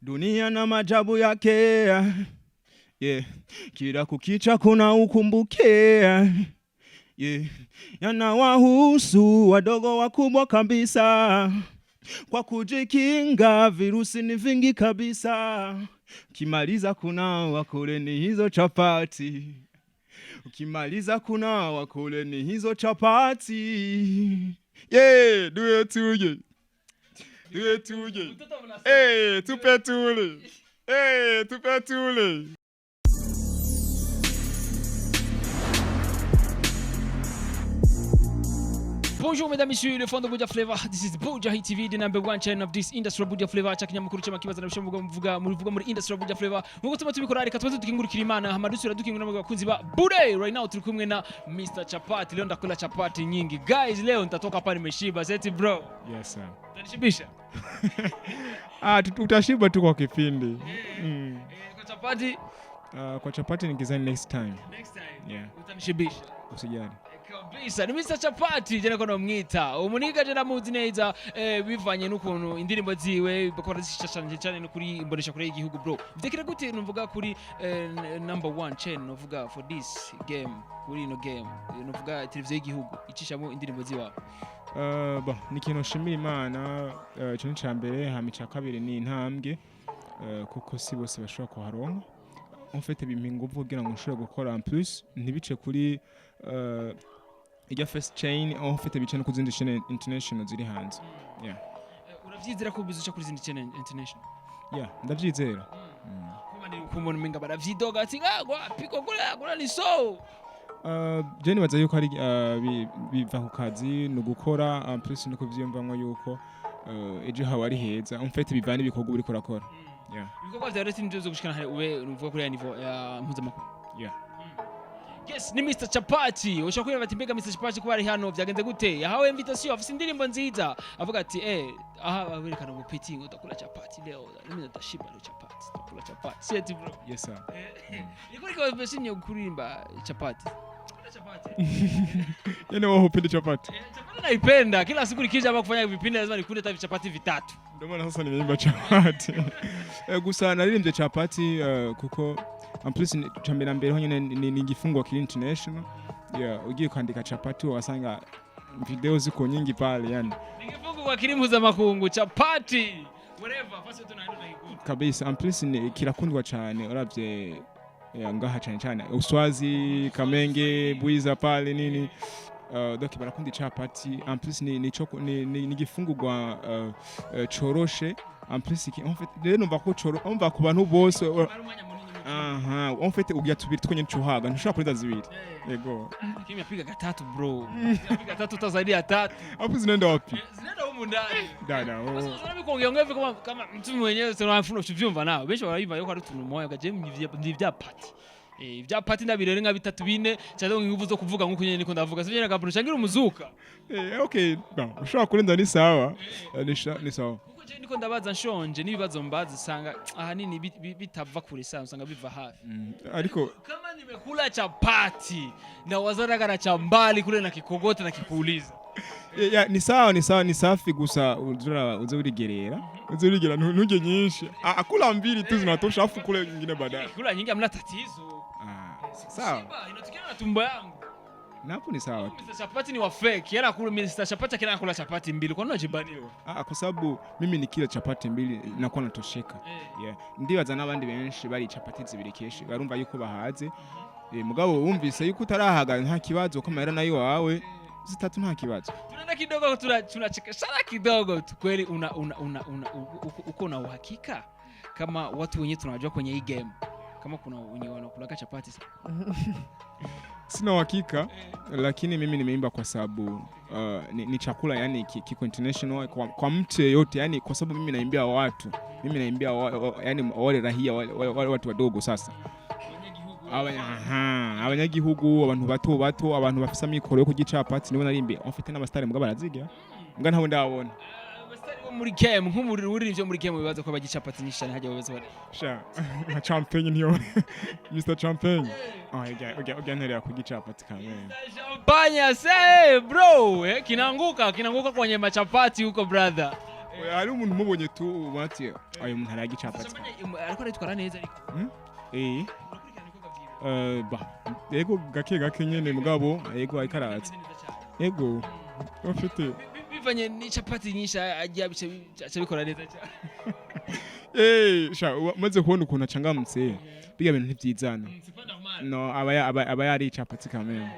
dunia na maajabu yake. Yeah. Kila kukicha kuna ukumbuke. Yeah. Yanawahusu wadogo wakubwa kabisa. Kwa kujikinga virusi ni vingi kabisa. Ukimaliza kunawa kuleni hizo chapati. Ukimaliza kunawa kuleni hizo chapati. Yeah, do it tuje. Do it tuje. Tupe tule. Tupe tule. Bonjour mesdames, messieurs, le fond de Buja Flavor. This is Buja Hit TV, the number one channel of this industrial Buja Flavor. Chaknya mukuru chama kibaza na bishoboka muvuga muri industrial Buja Flavor. Mugo tuma tubikora reka tubaze tukingurikira Imana hamadusura dukingura n'abakunzi ba Bude. Right now turi kumwe na Mr. Chapati. Leo ndakula chapati nyingi. Guys, leo nitatoka hapa nimeshiba. Seti bro. Yes sir. Utanishibisha? Tutashiba tu kwa kipindi. Kwa chapati? Kwa chapati nikizani next time. Next time. Yeah. Utanishibisha? Usijali. Kabisa ni Mr. Chapati jene kono mwita umuniga jena muzi neza bivanye n'ukuntu indirimbo ziwe bakora zishashanje cyane no kuri imbonesha kure y'igihugu bro bitekera gute nuvuga kuri number 1 channel nuvuga for this game kuri ino game nuvuga televiziyo y'igihugu icishamo indirimbo ziwa ni kintu nshimira Imana cyo ncambere hamica kabiri ni intambwe kuko si bose bashobora kuharonka en fait bimpinguvu kugira ngo nshobore gukora en plus ntibice kuri ijya first chain en fait bice no kuzindi chain international ziri hanze. Yeah. Uravyizera ko bizuca kuri zindi chain international? Yeah, ndavyizera. Kuma ni kumuntu minga baravyidoga ati ngwa piko kula ni so. Jeni baza yuko ari biva ku kazi no gukora en plus no kuvyumvanwa yuko ejo hawe ari heza en fait bivana ibikorwa uri kurakora. Yeah. Ibikorwa vya rest ndio gushikana hari ube uvuga kuri ya niveau ya mpuzamakungu. Yeah. Yes, ni Mr. Chapati. Ushakuye bati mbega Mr. Chapati kuba ari hano vyagenze gute? Yahawe invitation afise indirimbo nziza. Avuga ati aha werekana ubupeti utakula chapati leo. Mimi ndashiba leo chapati. Utakula chapati. Seti bro. Yes sir. Niko besinye kurimba chapati. Chapati. Yeye wao hupenda chapati. Chapati naipenda. Kila siku nikija hapa kufanya vipindi lazima nikunde hata chapati vitatu. Ndio maana sasa nimeimba chapati. Gusa naririmbye chapati kuko en plus chambera mbere ho nyene ni gifungwa kiri international. Yeah, ugiye kwandika chapati wasanga video ziko nyingi pale yani. Ni gifungwa kiri mpuzamakungu chapati. Whatever, fasi tunaenda na ikuta. Kabisa, en plus kirakundwa cyane uravye ngaha cyane Uswazi, Kamenge, Buiza pale nini. Donc barakundi chapati en plus ni gifungurwa coroshe en plus en fait rero numva ko on va ku bantu bose en fait ugiye tubiri twenye ncuhaga ntushaka kurida zibiri yego kimi yapiga gatatu bro yapiga gatatu tazaidi ya tatu hapo zinaenda wapi zinaenda huko ndani dada sasa mimi kuongea ngeve kama mtu mwenyewe sana mfuno uvyumva nawe benshi barabiva yuko ari tuntu moyo gaje ndivya pati vya pati ndabirere nka bitatu bine cyane nguvu zo kuvuga nkuko nyene niko ndavuga sivyo nagapro shangira umuzuka okay no ushaka kurinda ni sawa ni sawa kuko je niko ndabaza nshonje nibibazo mbaza sanga ahanini bitava kure sana usanga biva hafi ariko kama nimekula chapati na wazaragara cha mbali kule na kikogota na kikuuliza ni sawa ni safi gusa uzurigerera ntuje nyinshi akula mbili tu zinatosha afu kule nyingine baadaye kula nyingi hamna tatizo sawa inatokana na tumbo yangu napo ni sawa Mr. Chapati ni wa fake yala kula Mr. Chapati akina kula chapati mbili kwa nini unajibaniwa kwa sababu mimi nikila chapati mbili nakuwa natosheka yeah ndibaza nabandi benshi bari chapati zibiri keshi barumva yuko bahaze mugabo wumvise yuko utarahaga nta kibazo ko mahera nayo wawe zitatu nta kibazo tunaenda kidogo tunachekeshana kidogo kweli uko na uhakika kama watu wenyewe tunawajua kwenye hii game kama kuna wenye wanakula chapati sina uhakika lakini mimi nimeimba kwa sababu ni chakula yani kiko international kwa mtu yeyote yani kwa sababu mimi naimbia watu yani wale rahia wale watu wadogo sasa abanyagihugu abantu bato abantu bafisa amikoro yo kugicapati nibo narimbe afite n'abastari mugabo baraziga mbwa ntawe ndabona abastari bo muri game nk'umuriro ivyo muri game bibaza ko bagicapati nyishane hajya babaza bari sha nka champagne niyo Mr. Champagne okay nterera kugicapati kamwe champagne say bro kinaanguka kwenye machapati huko brother hari umuntu umubonye tu ubati ayo muntu araga icapati ariko aritwara neza ariko urakurikirana ibikorwa vyiwe ba yego gake nyene mugabo yego ariko araza yego ufite bivanye n'icapati nyinshi agiye bice bikora neza cyane sha maze kubona ukuntu acangamutse biga bintu ntivyizana no aba yari icapati kameme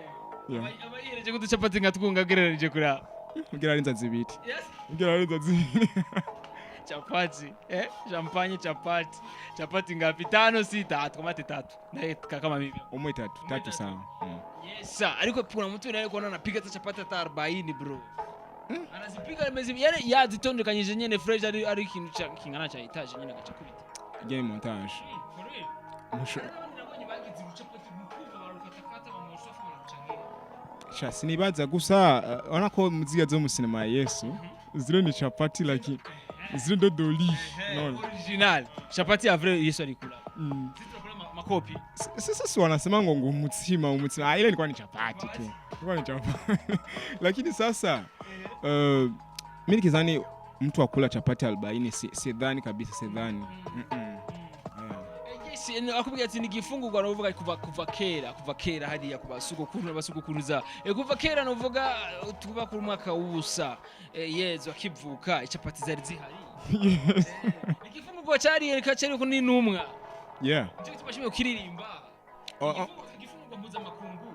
aba yereje kuducapati nka twunga gereranije kuri aho kugira ari inzazi ibiti chapati champagne chapati ngapi 5 6 tomate 3 na kama mimi umwe 3 sawa yes sir ariko kuna mtu naye kuona anapiga chapati hata 40 bro anazipika mezi yale yazitondekanyije nyene fresh ari kintu kingana cha etage nyene gachakubita game montage sha sinibaza gusa ona ko muziga zo mu cinema Yesu zile ni chapati like zile ndo doli no original chapati ya vrai Yesu alikula makopi sasa si wanasema ngo umutsima ile ilikuwa ni chapati tu ilikuwa ni chapati lakini sasa mimi kizani mtu akula chapati 40 sidhani kabisa sidhani akubwira ati nigifungurwa no vuga kuva kera hadi ya kubasugukuru n'abasugukuruza kuva kera no vuga tuba ku mwaka w'ubusa yezo akivuka icapati zari zihari igifungurwa cyari kacari ko n'intumwa cyo tubashimiye kiririmba igifungurwa mpuzamakungu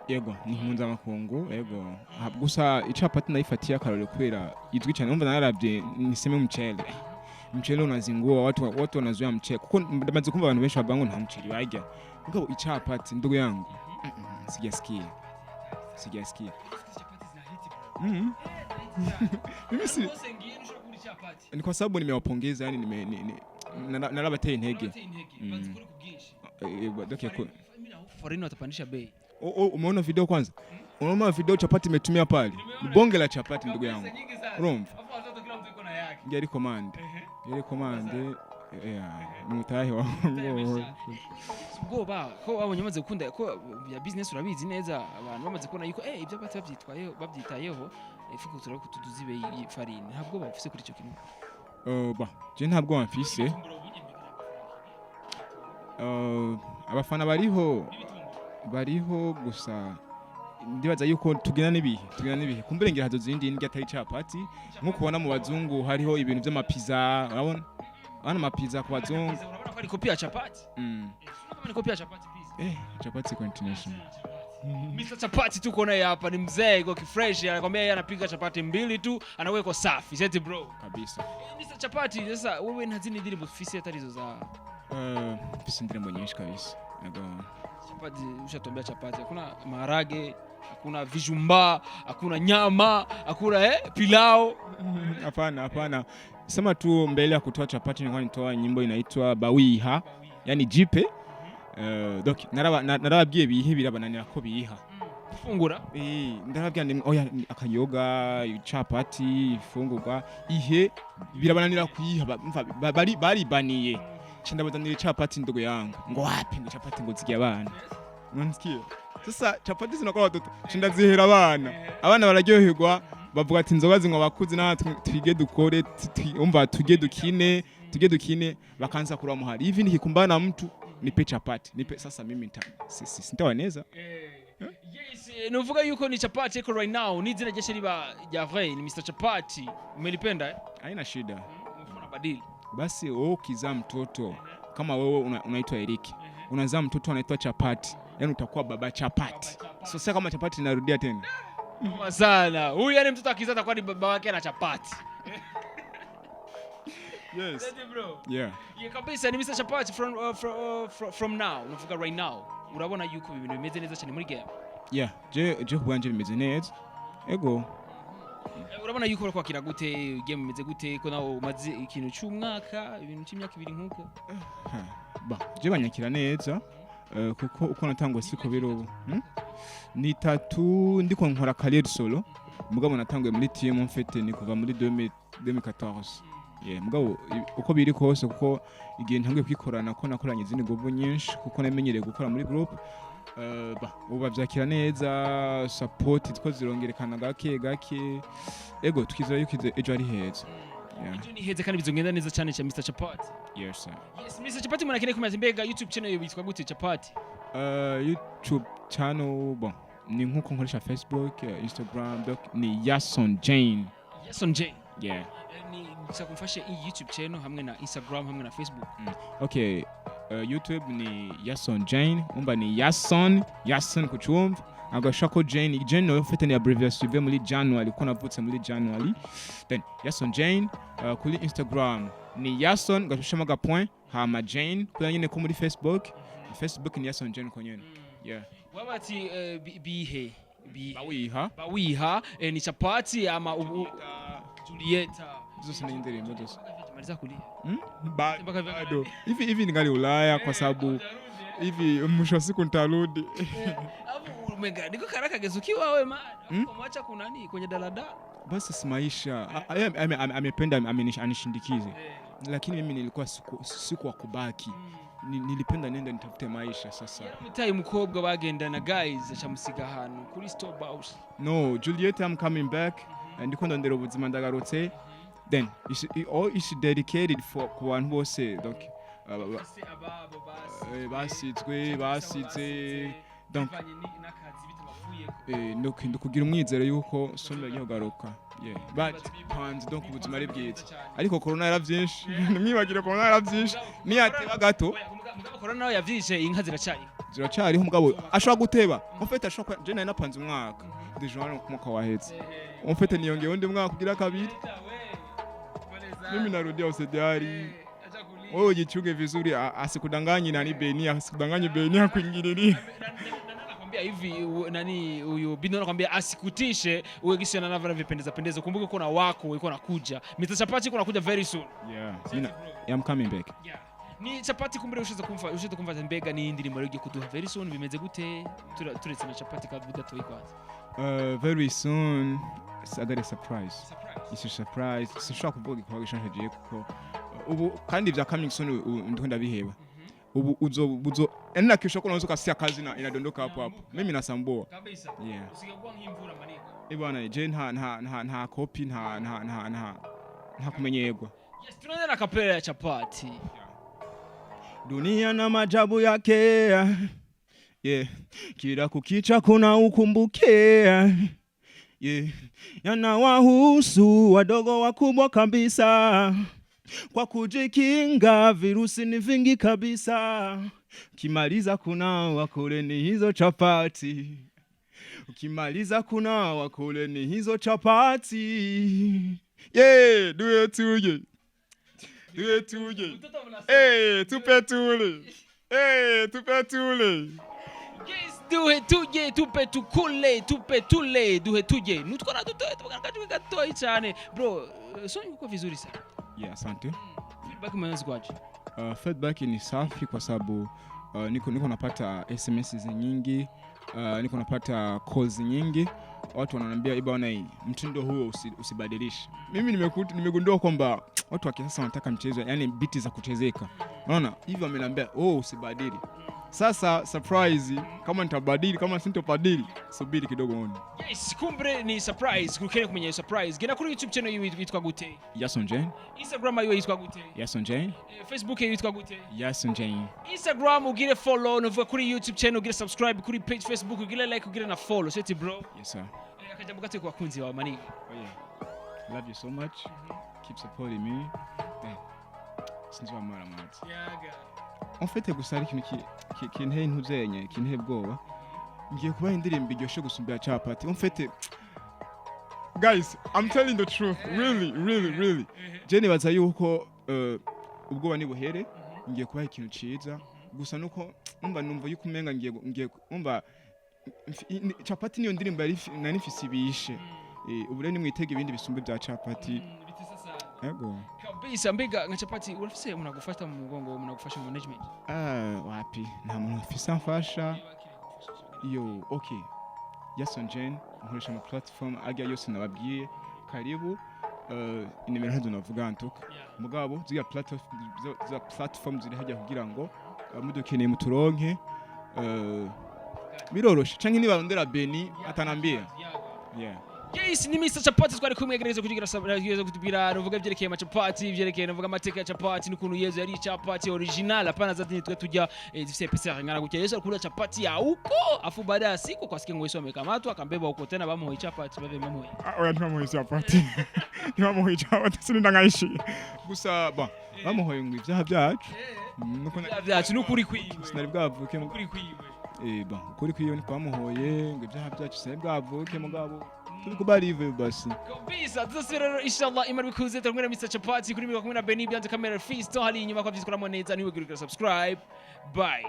yego ni mpuzamakungu yego gusa icapati nayifatiye akarore kubera izwi cyane umva naravye niseme mchele unazingua watu wanazoea mchele kuko ndamaze kumva abantu benshi babango nta mchele barya ngabo icapati ndugu yangu sijasikia mimi si ni kwa sababu nimewapongeza yani nalabateye intege foreign watapandisha bei umeona video kwanza unaona video chapati imetumia pale ni bonge la chapati ndugu yangu urumva ngeri commande mutahe wangu ubwoba ko abonye maze gukunda ko ya business urabizi neza abantu bamaze kubona yuko ibyo babyitayeho ifuko turako tuduzibe ifarine ntabwo bafise kuri icyo kintu je ntabwo bamfise abafana bariho gusa ndibaza yuko tugina nibihe kumbere ngira hazo zindi ndya atari chapati nko kubona mu bazungu hariho ibintu by'amapiza urabona amapiza ku bazungu urabona ko ari copy ya chapati ni copy ya chapati please chapati continuation Mr. Chapati tuko naye hapa ni mzee go fresh anakuambia yeye anapiga chapati mbili tu anaweka safi seti bro kabisa Mr. Chapati sasa wewe ntazini ndirimbo fisi hatarizo za fisi ndirimbo nyinshi kabisa ego chapati ushatombea chapati hakuna maharage hakuna vijumba hakuna nyama hakuna pilao hapana sema tu mbele ya kutoa chapati nilikuwa nitoa nyimbo inaitwa Bawiha yani jipe donc narababwiye bihe birabananira ko biha fungura ndarababwiye ndi oya akayoga chapati ifungurwa ihe birabananira kuyiha bari baniye cindabazanira chapati ndogo yangu ngo wapi ngo chapati ngo zigiye abana nonsikiye sasa chapati zinakora watoto cindazihera abana bararyoherwa bavuga ati inzoga zinywa bakuzi natwe twige dukore umva tujye dukine bakanza kura muhari hivi nikikumbana mtu nipe chapati nipe sasa mimi sintawaneza yes nuvuga yuko ni chapati iko right now ni zina jeshi riba ya vrai ni Mr. Chapati umelipenda haina shida mfano badili basi wewe ukizaa mtoto kama wewe unaitwa Eric unazaa mtoto anaitwa Chapati yani utakuwa baba Chapati sasa kama Chapati narudia tena sana huyu yani mtoto akizaa atakuwa ni baba wake na chapati yes bro yeah kabisa ni Mr. Chapati from now unavuga right now urabona yuko ibintu bimeze neza cyane muri game je kubanje bimeze neza ego urabona yuko urakwakira gute game imeze gute ko nawo umaze ikintu cy'umwaka ibintu cy'imyaka ibiri nkuko je banyakira neza kuko uko natangwa siko biro ni 3 ndiko nkora career solo mugabo natanguye muri team mfete ni kuva muri 2014 mugabo uko biri kose kuko igihe ntangiye kwikorana ko nakoranye izindi gobo nyinshi kuko namenyereye gukora muri group uba byakira neza support two zirongerekana gake ego twizera yuko ejo ari heza Yeah. Ibyo ni heze kandi bizongenda neza cyane cya Mr Chapati. Yes sir. Yes, Mr Chapati murakeneye kumenya mbega YouTube channel yitwa gute Chapati? YouTube channel bon ni nkuko nkoresha Facebook, Instagram, ni Yason Jane. Yason Jane. Yeah. Ni kumfasha iyi YouTube channel hamwe na Instagram hamwe na Facebook. Okay. YouTube ni Yason Jane, umba ni Yason kuchumva. Agashako Jane no ufite ni abbreviation ive muri January ko navutse muri January. Then Yason Jane kuri Instagram ni Yason gashushamo ga point hama Jane kuri nyine ko muri Facebook ni Yason Jane ko nyene. Yeah. Wabati bihe bawiha ni Chapati ama Julieta zose ni indirimbo zose maliza kulia bado hivi ningali Ulaya kwa sababu hivi mwisho wa siku nitarudi. Hapo umega niko karaka gezukiwa wewe kumwacha kunani kwenye daladala basi si maisha. Amependa anishindikize, lakini mimi nilikuwa siku wa kubaki. Nilipenda nenda nitafute maisha sasa. Mutaye umukobwa bagendana guys achamusiga hano kuri Stop House. No, Juliet, I'm coming back and ndondera ubuzima ndagarutse. Then it's dedicated for kubantu bose donc basizwe donc kugira umwizero yuko sombe yagiye kugaruka. Yeah, but hands donc ubuzima ari bwiza. Ariko corona yaravyinshi. Nimwibagire corona yaravyinshi. Niyateba gato. Corona nayo yavyishe inka ziracariho umugabo ashobora guteba. Mufete ashobora je napanze umwaka. Dejour kumwaka wahetse. Mufete niyongeye undi mwaka kugira kabiri. Mimi narudia usedari. Wewe jichunge vizuri asikudanganye nani Beni, asikudanganye Beni akuingililia. Nakwambia hivi nani huyo Bino nakwambia asikutishe uwe gisi na navara vipendeza. Kumbuka kuna wako uko nakuja. Mr Chapati kuna kuja very soon. Yeah. I'm coming back. Yeah. Ni Chapati kumbere ushize kumva mbega ni indirimbo ryo kuduha very soon bimeze gute turetse na Chapati kabuda toyi kwanza. Very soon I got a surprise. It's a surprise. Sishaka kuvuga ko gishaje kuko ubu kandi vya coming soon ndiko ndabiheba. Ubu uzo ena kisho ko nazo kasi akazi inadondoka hapo. Mimi nasambua. Kabisa. Yeah. Usigagwa nk'imvura maniko. Bwana Jane nta copy nta kumenyerwa. Yes, tunaenda na kapela ya Chapati. Dunia na majabu yake. Yeah. Kila kukicha kuna ukumbuke. Yeah. Yanawahusu wadogo wakubwa kabisa. Kwa kujikinga virusi ni vingi kabisa. Ukimaliza kunawa kule ni hizo chapati. Ukimaliza kunawa kule ni hizo chapati. Yeah, do it tuje. Tupe tule. Yes, duhe tuje tupe tukule tupe tule duhe tuje nutukona dutoe tukana gatoi cyane bro so yuko vizuri sana. Yeah, asante. Feedback mwanzo kwaje? Feedback ni safi kwa sababu niko napata SMS nyingi, niko napata calls nyingi. Watu wananiambia bwana mtindo huo usibadilishe. Mimi nimegundua kwamba watu wa kisasa wanataka mchezo, yani biti za kuchezeka. Unaona? Hivyo wameniambia usibadili. Sasa surprise kama nitabadili kama sintobadili subiri kidogo one. Yes, kumbre ni surprise kukene kumenya surprise. Genda kuri YouTube channel yitwa gute? Yason Jane. Instagram ayo yitwa gute? Yason Jane. Facebook yitwa gute? Yason Jane. Instagram ugire follow no kuri YouTube channel ugire subscribe kuri page Facebook ugire like ugire na follow. Seti bro. Yes sir. Akajambo gate kwa kunzi wa Maniga. Oh yeah. Love you so much. Keep supporting me. Sinzi wa mara mati. Yaga. En fait gusara kintu ntuzenye kintu bwoba ngiye kuba indirimbo iryoshe gusumbira Chapati. En fait guys, I'm telling the truth, really Jenny baza yuko ubwoba ni buhere ngiye kuba ikintu ciza gusa nuko numva yuko umenga ngiye umva Chapati niyo ndirimbo nari mfise ibishe ubure ni mwitege ibindi bisumbe bya Chapati. Ego. Kabisa mbega nka Chapati urafise munagufasha mu mugongo munagufasha mu management? Wapi nta muntu ufise amfasha. Yo, okay. Yason Jane nkoresha mu platform ajya yose nababwiye karibu inimero hanzo navuga ntuka. Mugabo ziya platform ziri hajya kugira ngo mudukeneye muturonke biroroshe canke nibarondera Beni atanambia. Yeah. Yes, ni Mr Chapati twari kumwegereza kugira kutubwira novuga byerekeye amacapati byerekeye novuga amateka ya chapati n'ukuntu Yezu yari chapati original hapana za dini tujya zifise pesa ngana gutya Yesu alikula chapati ya huko afu baada ya siku kwa sikia Yesu amekamatwa akambeba huko tena bamuhoye chapati bave mamuhoye oya ntibamuhoye chapati ntibamuhoye chapati sinenda ngayishi gusa ba bamuhoye ngo ivyaha byacu nuko byacu n'ukuri kwiwe sinari bwavuke n'ukuri kwiwe ba ukuri kwiwe ni kwamuhoye ngo ivyaha byacu sinari bwavuke mugabo turi kubarive basi kabisa tuzasubira inshallah imari bikuze turi kumwe na Mr Chapati kuri mikoro kumwe na Benny Byanze Camera Feast hali inyuma kwa vyikoramo neza niwe gurira subscribe bye